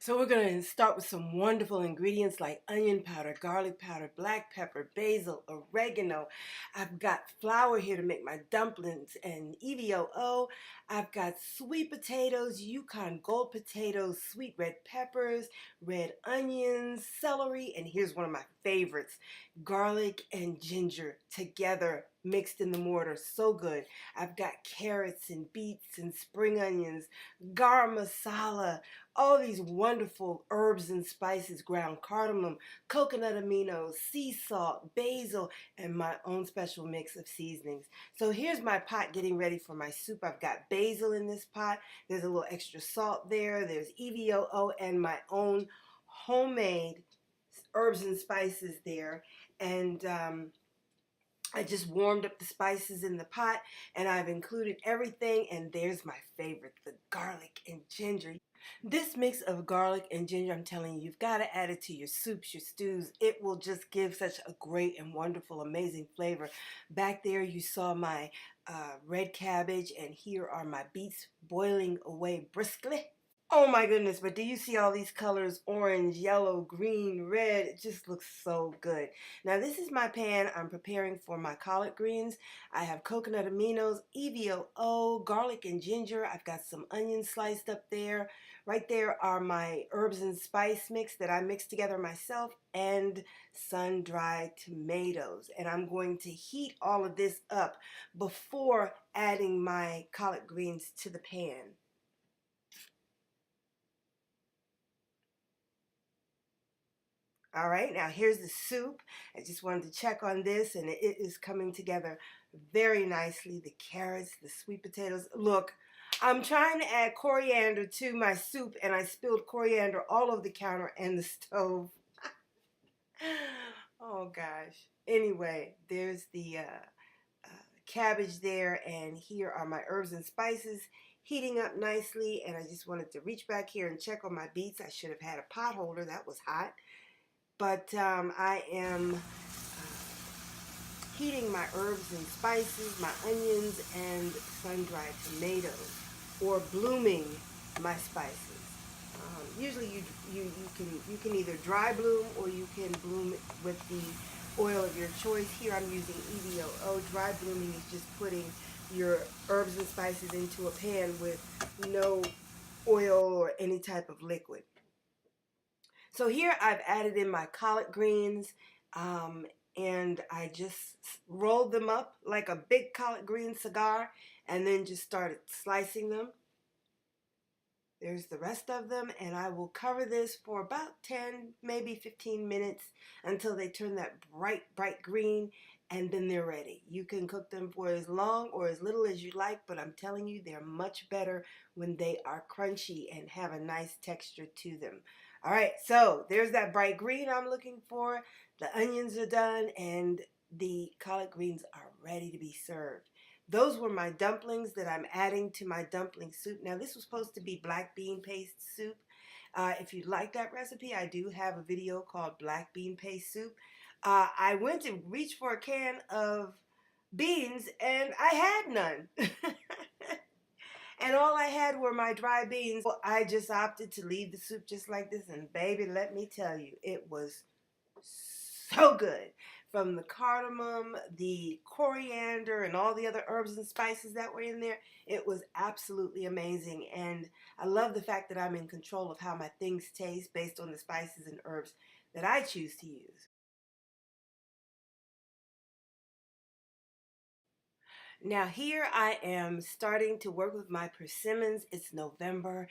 So we're going to start with some wonderful ingredients like onion powder, garlic powder, black pepper, basil, oregano. I've got flour here to make my dumplings and EVOO. I've got sweet potatoes, Yukon gold potatoes, sweet red peppers, red onions, celery, and here's one of my favorites, garlic and ginger together mixed in the mortar. So good. I've got carrots and beets and spring onions, garam masala, all these wonderful herbs and spices, ground cardamom, coconut aminos, sea salt, basil, and my own special mix of seasonings. So here's my pot getting ready for my soup. I've got basil in this pot. There's a little extra salt there. There's EVOO and my own homemade herbs and spices there. And I just warmed up the spices in the pot and I've included everything, and there's my favorite, the garlic and ginger. This mix of garlic and ginger, I'm telling you, you've got to add it to your soups, your stews. It will just give such a great and wonderful, amazing flavor. Back there you saw my red cabbage, and here are my beets boiling away briskly. Oh my goodness, but do you see all these colors? Orange, yellow, green, red. It just looks so good. Now this is my pan. I'm preparing for my collard greens. I have coconut aminos, EVOO, garlic and ginger. I've got some onions sliced up there. Right there are my herbs and spice mix that I mixed together myself, and sun-dried tomatoes. And I'm going to heat all of this up before adding my collard greens to the pan. All right, now here's the soup. I just wanted to check on this, and it is coming together very nicely. The carrots, the sweet potatoes. Look, I'm trying to add coriander to my soup, and I spilled coriander all over the counter and the stove. Oh gosh. Anyway, there's the cabbage there, and here are my herbs and spices heating up nicely. And I just wanted to reach back here and check on my beets. I should have had a pot holder. That was hot. But I am heating my herbs and spices, my onions, and sun-dried tomatoes, or blooming my spices. Usually you can either dry bloom or you can bloom it with the oil of your choice. Here I'm using EVOO. Dry blooming is just putting your herbs and spices into a pan with no oil or any type of liquid. So here I've added in my collard greens, and I just rolled them up like a big collard green cigar and then just started slicing them. There's the rest of them, and I will cover this for about 10, maybe 15 minutes until they turn that bright green, and then they're ready. You can cook them for as long or as little as you like, but I'm telling you, they're much better when they are crunchy and have a nice texture to them. All right, so there's that bright green I'm looking for. The onions are done, and the collard greens are ready to be served. Those were my dumplings that I'm adding to my dumpling soup. Now, this was supposed to be black bean paste soup. If you'd like that recipe, I do have a video called Black Bean Paste Soup. I went to reach for a can of beans, and I had none. And all I had were my dry beans. Well, I just opted to leave the soup just like this, and baby, let me tell you, it was so good. From the cardamom, the coriander, and all the other herbs and spices that were in there, it was absolutely amazing. And I love the fact that I'm in control of how my things taste based on the spices and herbs that I choose to use. Now here I am starting to work with my persimmons. It's November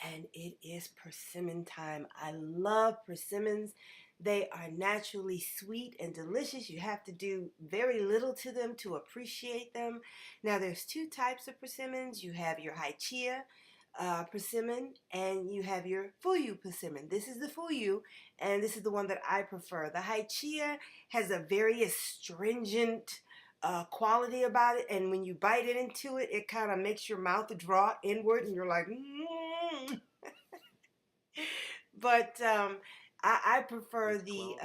and it is persimmon time. I love persimmons. They are naturally sweet and delicious. You have to do very little to them to appreciate them. Now there's two types of persimmons. You have your high chia persimmon, and you have your fuyu persimmon. This is the fuyu, and this is the one that I prefer. The high chia has a very astringent quality about it, and when you bite it into it, it kind of makes your mouth draw inward, and you're like, but I prefer the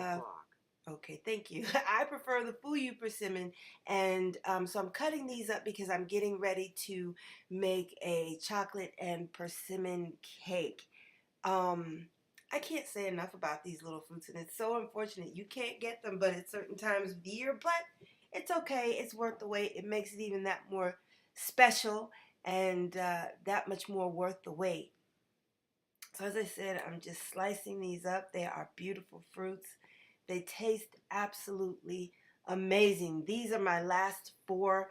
okay, thank you. I prefer the fuyu persimmon, and so I'm cutting these up because I'm getting ready to make a chocolate and persimmon cake. Um, I can't say enough about these little fruits, and it's so unfortunate you can't get them but at certain times of the year, but it's okay. It's worth the wait. It makes it even that more special and that much more worth the wait. So as I said, I'm just slicing these up. They are beautiful fruits. They taste absolutely amazing. These are my last four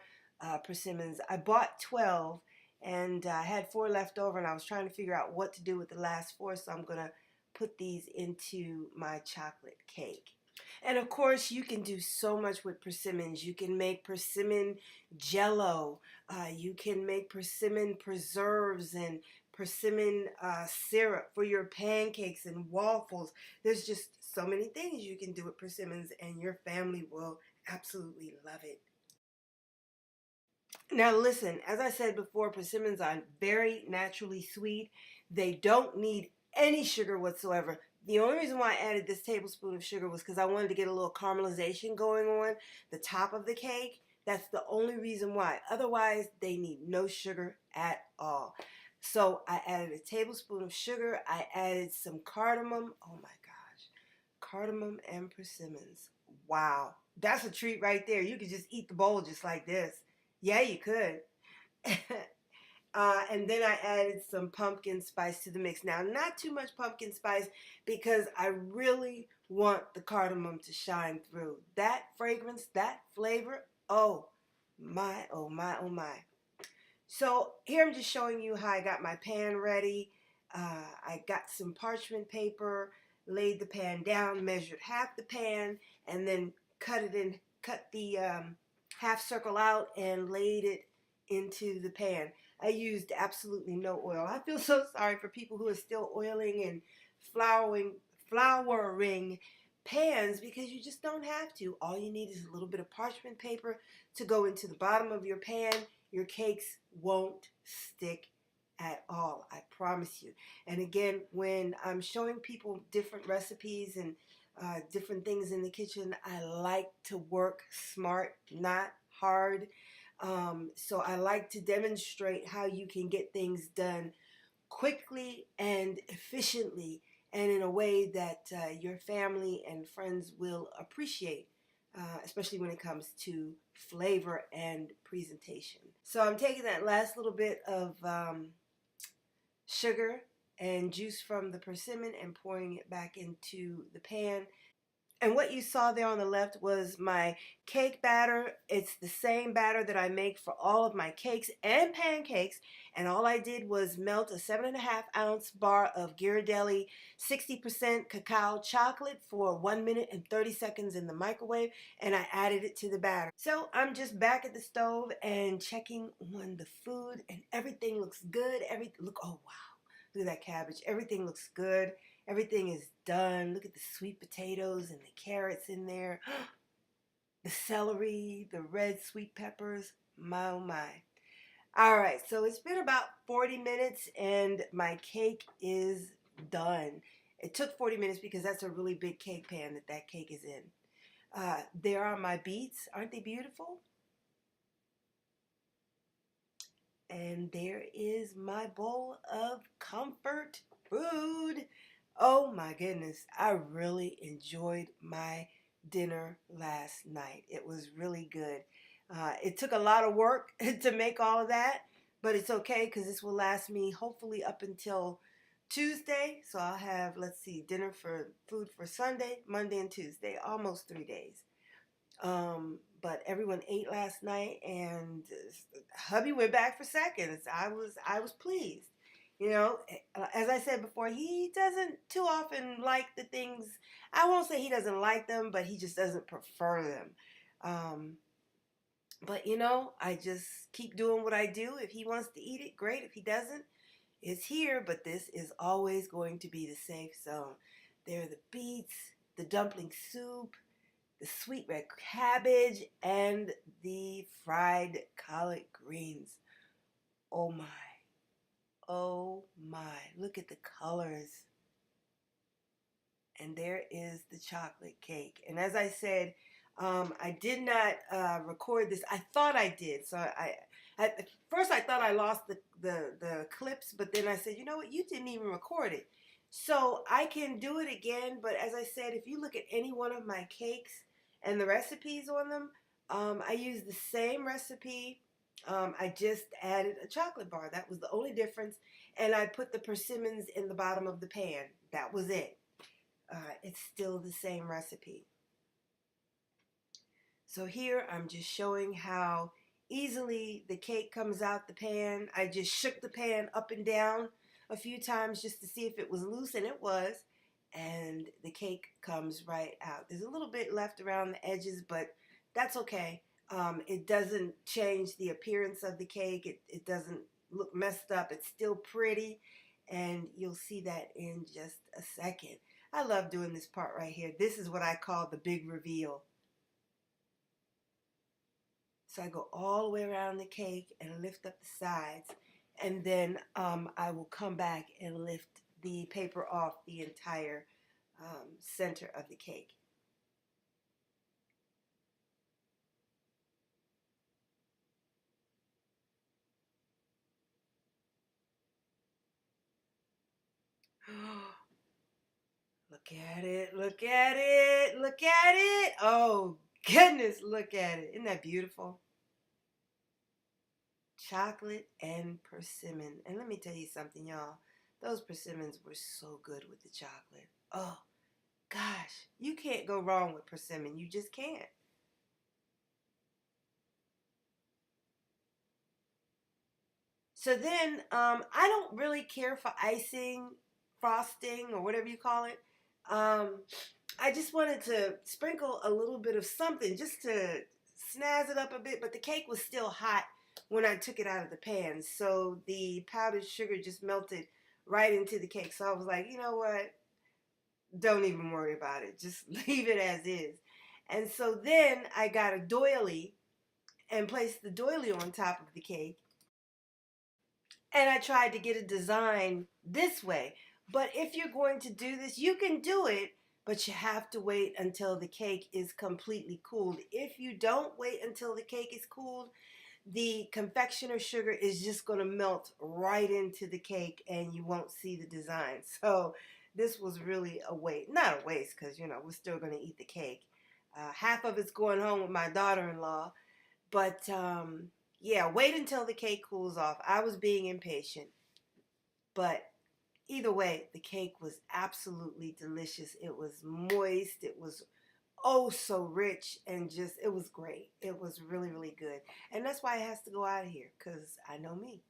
persimmons. I bought 12 and I had four left over, and I was trying to figure out what to do with the last four, so I'm going to put these into my chocolate cake. And of course, you can do so much with persimmons. You can make persimmon jello. You can make persimmon preserves and persimmon syrup for your pancakes and waffles. There's just so many things you can do with persimmons, and your family will absolutely love it. Now listen, as I said before, persimmons are very naturally sweet. They don't need any sugar whatsoever. The only reason why I added this tablespoon of sugar was because I wanted to get a little caramelization going on the top of the cake. That's the only reason why. Otherwise, they need no sugar at all. So I added a tablespoon of sugar. I added some cardamom. Oh my gosh. Cardamom and persimmons. Wow. That's a treat right there. You could just eat the bowl just like this. Yeah, you could. And then I added some pumpkin spice to the mix. Now, not too much pumpkin spice because I really want the cardamom to shine through. That fragrance, that flavor, oh my, oh my, oh my. So here I'm just showing you how I got my pan ready. I got some parchment paper, laid the pan down, measured half the pan, and then cut the half circle out and laid it into the pan. I used absolutely no oil. I feel so sorry for people who are still oiling and flouring pans, because you just don't have to. All you need is a little bit of parchment paper to go into the bottom of your pan. Your cakes won't stick at all, I promise you. And again, when I'm showing people different recipes and different things in the kitchen, I like to work smart, not hard. So I like to demonstrate how you can get things done quickly and efficiently, and in a way that your family and friends will appreciate, especially when it comes to flavor and presentation. So I'm taking that last little bit of sugar and juice from the persimmon and pouring it back into the pan. And what you saw there on the left was my cake batter. It's the same batter that I make for all of my cakes and pancakes. And all I did was melt a 7.5-ounce bar of Ghirardelli 60% cacao chocolate for 1 minute and 30 seconds in the microwave. And I added it to the batter. So I'm just back at the stove and checking on the food. And everything looks good. Oh wow. Look at that cabbage. Everything looks good. Everything is done. Look at the sweet potatoes and the carrots in there. The celery, the red sweet peppers. My oh my. All right, so it's been about 40 minutes and my cake is done. It took 40 minutes because that's a really big cake pan that cake is in. There are my beets. Aren't they beautiful? And there is my bowl of comfort food. Oh my goodness, I really enjoyed my dinner last night. It was really good. It took a lot of work to make all of that, but it's okay because this will last me hopefully up until Tuesday. So I'll have, let's see, food for Sunday, Monday, and Tuesday, almost 3 days. But everyone ate last night, and hubby went back for seconds. I was pleased. You know, as I said before, he doesn't too often like the things. I won't say he doesn't like them, but he just doesn't prefer them. Um, but you know, I just keep doing what I do. If he wants to eat it, great. If he doesn't, it's here. But this is always going to be the safe zone. There are the beets, the dumpling soup, the sweet red cabbage, and the fried collard greens. Oh my. Oh my. Look at the colors. And there is the chocolate cake. And as I said, I did not record this. I thought I did. So at first I thought I lost the clips, but then I said, you know what? You didn't even record it. So I can do it again, but as I said, if you look at any one of my cakes and the recipes on them, I use the same recipe. I just added a chocolate bar. That was the only difference. And I put the persimmons in the bottom of the pan. That was it. It's still the same recipe. So here I'm just showing how easily the cake comes out the pan. I just shook the pan up and down a few times just to see if it was loose, and it was. And the cake comes right out. There's a little bit left around the edges, but that's okay. It doesn't change the appearance of the cake. It doesn't look messed up. It's still pretty, and you'll see that in just a second. I love doing this part right here. This is what I call the big reveal. So I go all the way around the cake and lift up the sides, and then I will come back and lift the paper off the entire center of the cake. Look at it, look at it, look at it. Oh goodness, look at it. Isn't that beautiful? Chocolate and persimmon. And let me tell you something, y'all. Those persimmons were so good with the chocolate. Oh gosh, you can't go wrong with persimmon. You just can't. So then I don't really care for icing, frosting, or whatever you call it. Um, I just wanted to sprinkle a little bit of something just to snazz it up a bit, but the cake was still hot when I took it out of the pan. So the powdered sugar just melted right into the cake. So I was like, you know what? Don't even worry about it. Just leave it as is. And so then I got a doily and placed the doily on top of the cake. And I tried to get a design this way. But if you're going to do this, you can do it, but you have to wait until the cake is completely cooled. If you don't wait until the cake is cooled, the confectioner sugar is just going to melt right into the cake and you won't see the design. So this was really a waste. Not a waste because, you know, we're still going to eat the cake. Half of it's going home with my daughter-in-law. But yeah, wait until the cake cools off. I was being impatient. But either way, the cake was absolutely delicious. It was moist. It was oh so rich and just, it was great. It was really, really good. And that's why it has to go out of here because I know me.